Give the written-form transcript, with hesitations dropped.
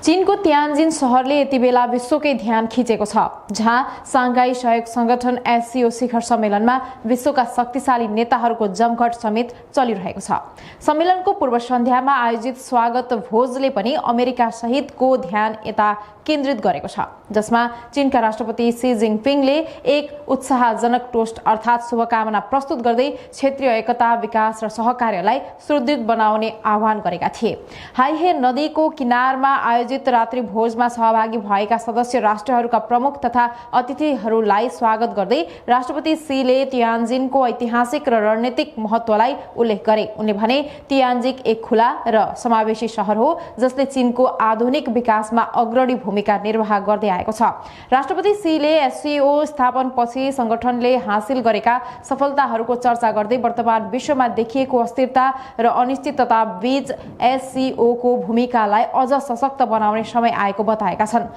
चीनको तियानजिन शहरले यति बेला विश्वकै ध्यान खिचेको छ, जहाँ साङ्घाई सहयोग संगठन एससीओ शिखर सम्मेलनमा विश्वका शक्तिशाली नेताहरूको जमघट समेत चलिरहेको छ। सम्मेलनको पूर्व सन्ध्यामा आयोजित स्वागत भोजले पनि अमेरिका सहितको ध्यान यता केन्द्रित गरेको छ, जसमा चीनका राष्ट्रपति सी जिनपिङले एक उत्साहजनक टोस्ट अर्थात् शुभकामना प्रस्तुत गर्दै क्षेत्रीय एकता, विकास र सहकार्यलाई सुदृढ बनाउने आह्वान गरेका थिए। हाइहे नदीको किनारमा आयोजित रात्रि भोजमा सहभागी भएका सदस्य राष्ट्रहरूका प्रमुख तथा अतिथिहरूलाई स्वागत गर्दै राष्ट्रपति सीले तियानजिनको ऐतिहासिक र रणनीतिक महत्त्वलाई उल्लेख गरे। उनले भने तियानजिन एक खुला र समावेशी शहर हो, जसले चीनको आधुनिक विकासमा अग्रणी भूमिका निर्वाह गर्दै आएको छ। राष्ट्रपति सीले एससीओ स्थापनपछि संगठनले हासिल गरेका सफलताहरूको चर्चा गर्दै वर्तमान विश्वमा देखिएको अस्थिरता र अनिश्चितता बीच एससीओ को भूमिकालाई अझ सशक्त बनाउने समय आएको बताएका छन्।